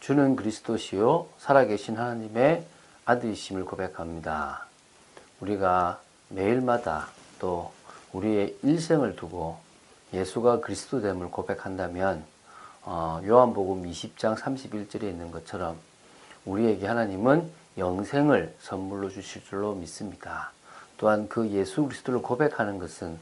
주는 그리스도시요 살아계신 하나님의 아들이심을 고백합니다. 우리가 매일마다 또 우리의 일생을 두고 예수가 그리스도됨을 고백한다면 요한복음 20장 31절에 있는 것처럼 우리에게 하나님은 영생을 선물로 주실 줄로 믿습니다. 또한 그 예수 그리스도를 고백하는 것은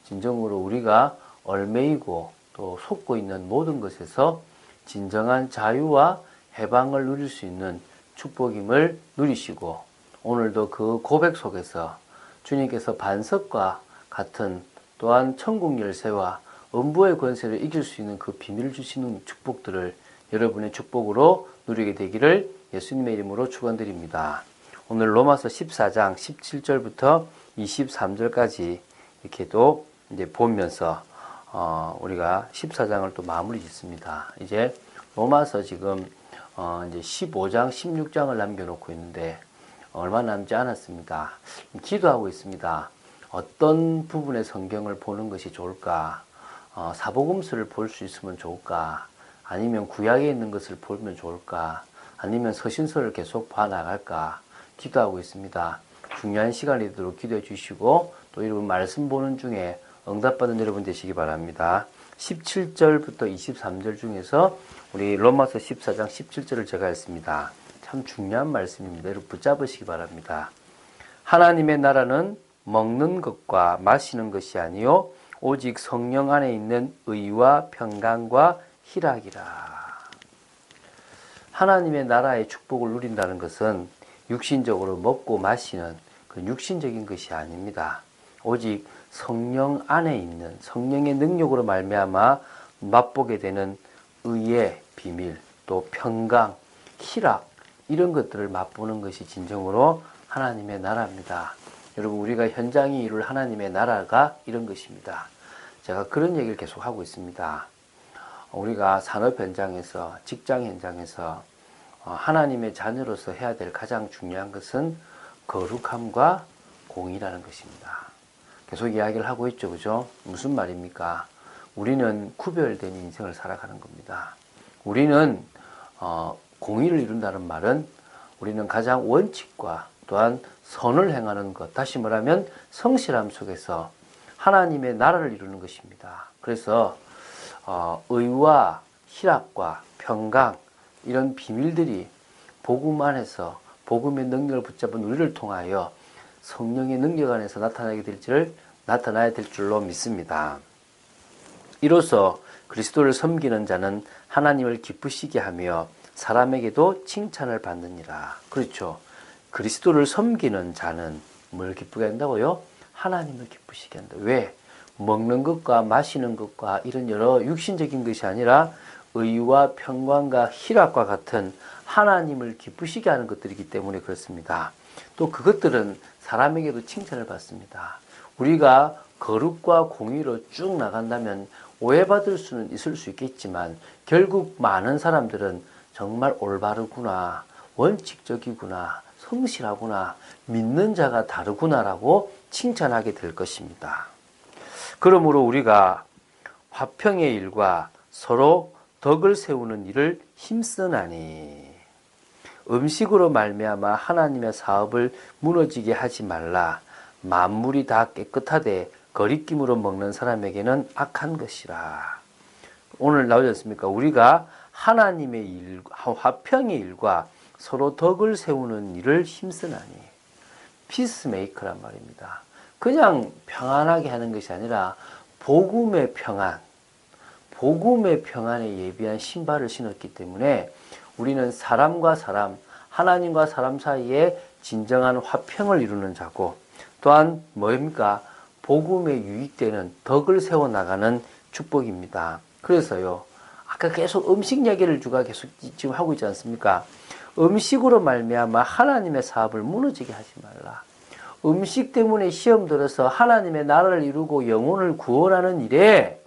진정으로 우리가 얽매이고 또 속고 있는 모든 것에서 진정한 자유와 해방을 누릴 수 있는 축복임을 누리시고, 오늘도 그 고백 속에서 주님께서 반석과 같은 또한 천국 열쇠와 음부의 권세를 이길 수 있는 그 비밀을 주시는 축복들을 여러분의 축복으로 누리게 되기를 예수님의 이름으로 축원드립니다. 오늘 로마서 14장 17절부터 23절까지 이렇게도 이제 보면서 우리가 14장을 또 마무리 짓습니다. 이제 로마서 지금 이제 15장, 16장을 남겨놓고 있는데 얼마 남지 않았습니다. 기도하고 있습니다. 어떤 부분의 성경을 보는 것이 좋을까? 사복음서를 볼 수 있으면 좋을까? 아니면 구약에 있는 것을 보면 좋을까? 아니면 서신서를 계속 봐나갈까? 기도하고 있습니다. 중요한 시간이 되도록 기도해 주시고, 또 여러분 말씀 보는 중에 응답받은 여러분 되시기 바랍니다. 17절부터 23절 중에서 우리 로마서 14장 17절을 제가 했습니다. 참 중요한 말씀입니다. 여러분 붙잡으시기 바랍니다. 하나님의 나라는 먹는 것과 마시는 것이 아니요 오직 성령 안에 있는 의와 평강과 희락이라. 하나님의 나라의 축복을 누린다는 것은 육신적으로 먹고 마시는 그 육신적인 것이 아닙니다. 오직 성령 안에 있는 성령의 능력으로 말미암아 맛보게 되는 의의 비밀, 또 평강, 희락, 이런 것들을 맛보는 것이 진정으로 하나님의 나라입니다. 여러분, 우리가 현장이 이룰 하나님의 나라가 이런 것입니다. 제가 그런 얘기를 계속 하고 있습니다. 우리가 산업 현장에서, 직장 현장에서 하나님의 자녀로서 해야 될 가장 중요한 것은 거룩함과 공의라는 것입니다. 계속 이야기를 하고 있죠, 그죠? 무슨 말입니까? 우리는 구별된 인생을 살아가는 겁니다. 우리는 공의를 이룬다는 말은 우리는 가장 원칙과 또한 선을 행하는 것, 다시 말하면 성실함 속에서 하나님의 나라를 이루는 것입니다. 그래서 의와 희락과 평강, 이런 비밀들이 복음 안에서 복음의 능력을 붙잡은 우리를 통하여 성령의 능력 안에서 나타나야 될 줄로 믿습니다. 이로써 그리스도를 섬기는 자는 하나님을 기쁘시게 하며 사람에게도 칭찬을 받느니라. 그렇죠. 그리스도를 섬기는 자는 뭘 기쁘게 한다고요? 하나님을 기쁘시게 한다. 왜? 먹는 것과 마시는 것과 이런 여러 육신적인 것이 아니라 의와 평강과 희락과 같은 하나님을 기쁘시게 하는 것들이기 때문에 그렇습니다. 또 그것들은 사람에게도 칭찬을 받습니다. 우리가 거룩과 공의로 쭉 나간다면 오해받을 수는 있을 수 있겠지만 결국 많은 사람들은 정말 올바르구나, 원칙적이구나, 성실하구나, 믿는 자가 다르구나라고 칭찬하게 될 것입니다. 그러므로 우리가 화평의 일과 서로 덕을 세우는 일을 힘쓰나니 음식으로 말미암아 하나님의 사업을 무너지게 하지 말라. 만물이 다 깨끗하되 거리낌으로 먹는 사람에게는 악한 것이라. 오늘 나오지 않습니까? 우리가 하나님의 일, 화평의 일과 서로 덕을 세우는 일을 힘쓰나니. 피스메이커란 말입니다. 그냥 평안하게 하는 것이 아니라 복음의 평안, 복음의 평안에 예비한 신발을 신었기 때문에 우리는 사람과 사람, 하나님과 사람 사이에 진정한 화평을 이루는 자고, 또한 뭡니까? 복음에 유익되는 덕을 세워나가는 축복입니다. 그래서요, 아까 계속 음식 얘기를 주가 계속 지금 하고 있지 않습니까? 음식으로 말미암아 하나님의 사업을 무너지게 하지 말라. 음식 때문에 시험 들어서 하나님의 나라를 이루고 영혼을 구원하는 일에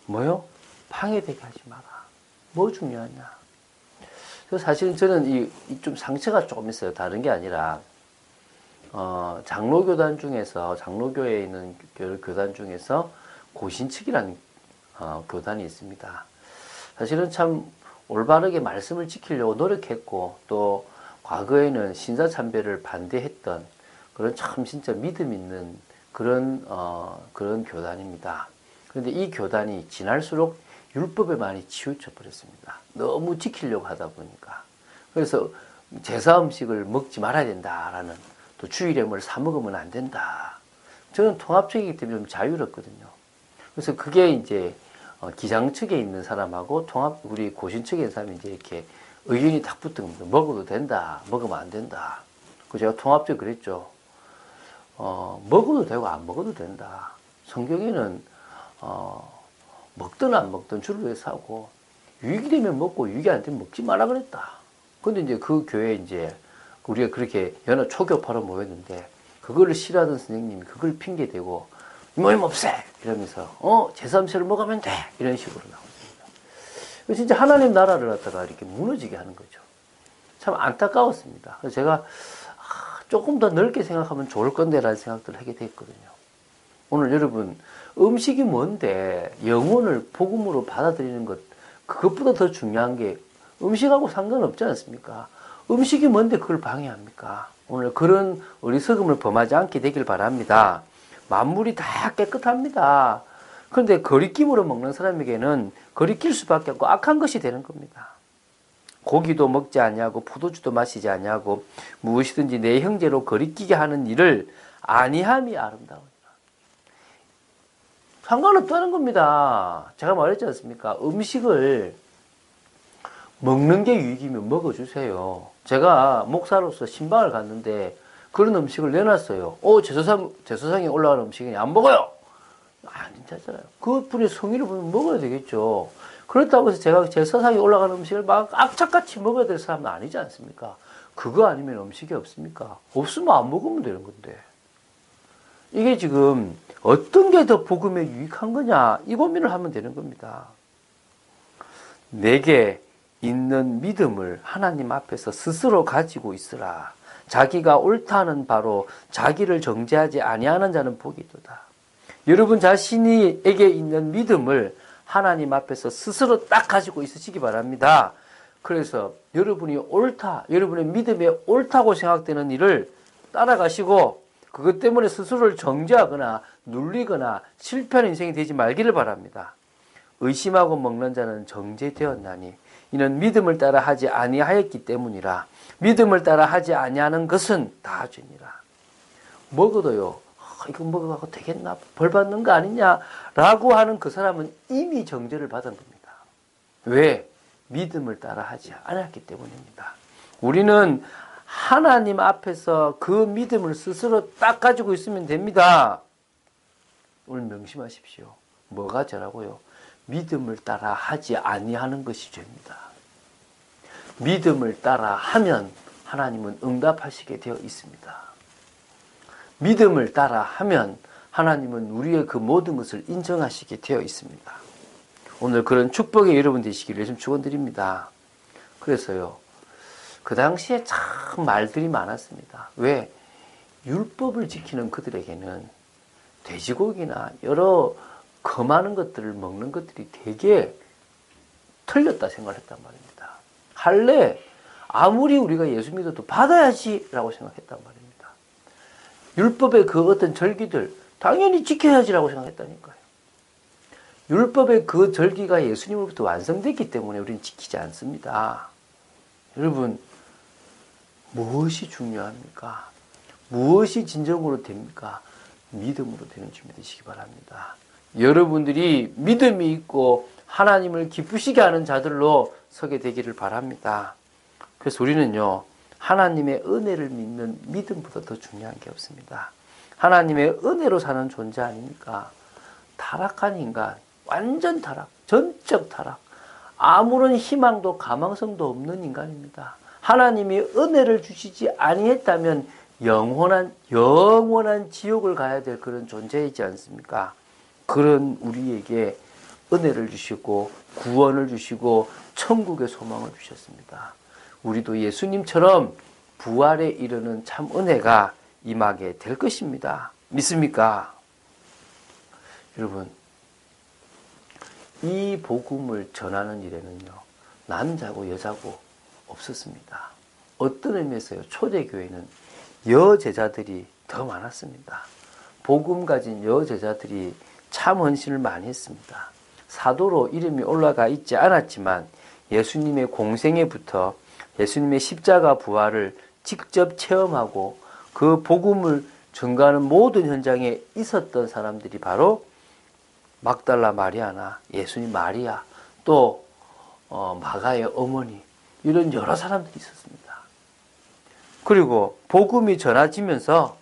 뭐요? 방해되게 하지 마라. 뭐 중요하냐? 그래서 사실은 저는 좀 상처가 조금 있어요. 다른 게 아니라 장로교단 중에서, 장로교에 있는 교단 중에서 고신측이라는 교단이 있습니다. 사실은 참 올바르게 말씀을 지키려고 노력했고 또 과거에는 신사참배를 반대했던 그런 참 진짜 믿음 있는 그런 교단입니다. 그런데 이 교단이 지날수록 율법에 많이 치우쳐 버렸습니다. 너무 지키려고 하다 보니까. 그래서 제사 음식을 먹지 말아야 된다라는, 또 주일에 뭘 사 먹으면 안 된다. 저는 통합적이기 때문에 좀 자유롭거든요. 그래서 그게 이제 기장 측에 있는 사람하고 우리 고신 측에 있는 사람이 이제 이렇게 의견이 딱 붙은 겁니다. 먹어도 된다, 먹으면 안 된다. 그 제가 통합적으로 그랬죠. 먹어도 되고 안 먹어도 된다. 성경에는 먹든 안 먹든 주를 위해서 하고 유익이 되면 먹고 유익이 안 되면 먹지 마라 그랬다. 근데 이제 그 교회에 이제 우리가 그렇게 여느 초교파로 모였는데 그거를 싫어하던 선생님이 그걸 핑계대고 모임 없애 이러면서 제사 음식을 먹으면 돼 이런 식으로 나옵니다. 진짜 하나님 나라를 갖다가 이렇게 무너지게 하는 거죠. 참 안타까웠습니다. 그래서 제가 조금 더 넓게 생각하면 좋을 건데라는 생각들을 하게 됐거든요. 오늘 여러분 음식이 뭔데 영혼을 복음으로 받아들이는 것, 그것보다 더 중요한 게 음식하고 상관없지 않습니까? 음식이 뭔데 그걸 방해합니까? 오늘 그런 어리석음을 범하지 않게 되길 바랍니다. 만물이 다 깨끗합니다. 그런데 거리낌으로 먹는 사람에게는 거리낄 수밖에 없고 악한 것이 되는 겁니다. 고기도 먹지 아니하고 포도주도 마시지 아니하고 무엇이든지 내 형제로 거리끼게 하는 일을 아니함이 아름다우니라. 상관없다는 겁니다. 제가 말했지 않습니까? 음식을 먹는 게 유익이면 먹어주세요. 제가 목사로서 신방을 갔는데 그런 음식을 내놨어요. 제사상에 올라가는 음식이 안 먹어요. 안 괜찮잖아요. 그분의 성의를 보면 먹어야 되겠죠. 그렇다고 해서 제가 제사상에 올라가는 음식을 막 악착같이 먹어야 될 사람은 아니지 않습니까? 그거 아니면 음식이 없습니까? 없으면 안 먹으면 되는 건데. 이게 지금 어떤 게 더 복음에 유익한 거냐, 이 고민을 하면 되는 겁니다. 내게 있는 믿음을 하나님 앞에서 스스로 가지고 있으라. 자기가 옳다는 바로 자기를 정죄하지 아니하는 자는 복이 있도다. 여러분 자신에게 있는 믿음을 하나님 앞에서 스스로 딱 가지고 있으시기 바랍니다. 그래서 여러분이 옳다, 여러분의 믿음에 옳다고 생각되는 일을 따라가시고 그것 때문에 스스로를 정죄하거나 눌리거나 실패하는 인생이 되지 말기를 바랍니다. 의심하고 먹는 자는 정죄되었나니 이는 믿음을 따라 하지 아니하였기 때문이라. 믿음을 따라 하지 아니하는 것은 다 죄니라. 먹어도요, 이거 먹어가고 되겠나? 벌 받는 거 아니냐? 라고 하는 그 사람은 이미 정죄를 받은 겁니다. 왜? 믿음을 따라 하지 않았기 때문입니다. 우리는 하나님 앞에서 그 믿음을 스스로 딱 가지고 있으면 됩니다. 오늘 명심하십시오. 뭐가 죄라고요? 믿음을 따라 하지 아니하는 것이 죄입니다. 믿음을 따라 하면 하나님은 응답하시게 되어 있습니다. 믿음을 따라 하면 하나님은 우리의 그 모든 것을 인정하시게 되어 있습니다. 오늘 그런 축복의 여러분 되시기를 좀 축원드립니다. 그래서요, 그 당시에 참 말들이 많았습니다. 왜? 율법을 지키는 그들에게는 돼지고기나 여러 거많은 것들을 먹는 것들이 되게 틀렸다 생각을 했단 말입니다. 할래 아무리 우리가 예수 믿어도 받아야지 라고 생각했단 말입니다. 율법의 그 어떤 절기들 당연히 지켜야지라고 생각했다니까요. 율법의 그 절기가 예수님으로부터 완성됐기 때문에 우리는 지키지 않습니다. 여러분, 무엇이 중요합니까? 무엇이 진정으로 됩니까? 믿음으로 되는 준비 되시기 바랍니다. 여러분들이 믿음이 있고 하나님을 기쁘시게 하는 자들로 서게 되기를 바랍니다. 그래서 우리는요, 하나님의 은혜를 믿는 믿음보다 더 중요한 게 없습니다. 하나님의 은혜로 사는 존재 아닙니까? 타락한 인간, 완전 타락, 전적 타락, 아무런 희망도 가망성도 없는 인간입니다. 하나님이 은혜를 주시지 아니했다면 영원한 지옥을 가야 될 그런 존재이지 않습니까? 그런 우리에게 은혜를 주시고 구원을 주시고 천국의 소망을 주셨습니다. 우리도 예수님처럼 부활에 이르는 참 은혜가 임하게 될 것입니다. 믿습니까? 여러분, 이 복음을 전하는 일에는요, 남자고 여자고 없었습니다. 어떤 의미에서요? 초대교회는 여제자들이 더 많았습니다. 복음 가진 여제자들이 참 헌신을 많이 했습니다. 사도로 이름이 올라가 있지 않았지만 예수님의 공생애부터 예수님의 십자가 부활을 직접 체험하고 그 복음을 전가하는 모든 현장에 있었던 사람들이 바로 막달라 마리아나 예수님 마리아 또 마가의 어머니 이런 여러 사람들이 있었습니다. 그리고 복음이 전해지면서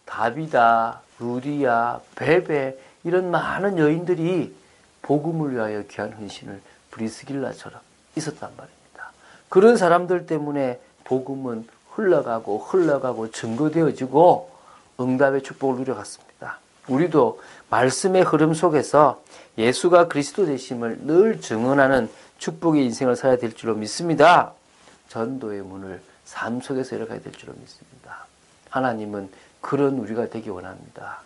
다비다, 루디아, 베베 이런 많은 여인들이 복음을 위하여 귀한 헌신을 브리스길라처럼 있었단 말입니다. 그런 사람들 때문에 복음은 흘러가고 증거되어지고 응답의 축복을 누려갔습니다. 우리도 말씀의 흐름 속에서 예수가 그리스도 되심을 늘 증언하는 축복의 인생을 살아야 될 줄로 믿습니다. 전도의 문을 삶 속에서 열어가야 될 줄로 믿습니다. 하나님은 그런 우리가 되기 원합니다.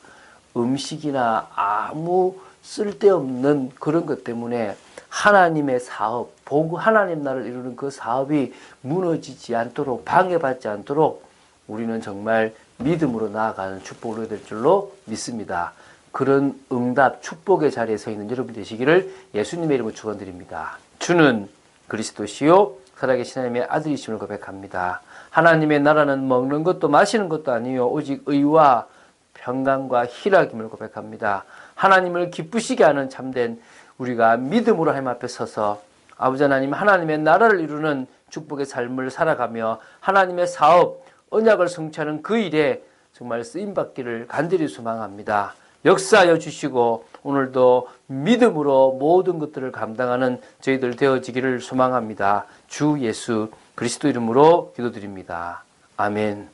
음식이나 아무 쓸데없는 그런 것 때문에 하나님의 사업, 하나님 나라를 이루는 그 사업이 무너지지 않도록 방해받지 않도록 우리는 정말 믿음으로 나아가는 축복을 얻어야 될 줄로 믿습니다. 그런 응답, 축복의 자리에 서 있는 여러분 되시기를 예수님의 이름으로 축원드립니다. 주는 그리스도시요 살아계신 하나님의 아들이심을 고백합니다. 하나님의 나라는 먹는 것도 마시는 것도 아니요 오직 의와 평강과 희락임을 고백합니다. 하나님을 기쁘시게 하는 참된 우리가 믿음으로 하나님 앞에 서서 아버지 하나님 하나님의 나라를 이루는 축복의 삶을 살아가며 하나님의 사업, 언약을 성취하는 그 일에 정말 쓰임받기를 간절히 소망합니다. 역사하여 주시고 오늘도 믿음으로 모든 것들을 감당하는 저희들 되어지기를 소망합니다. 주 예수 그리스도 이름으로 기도드립니다. 아멘.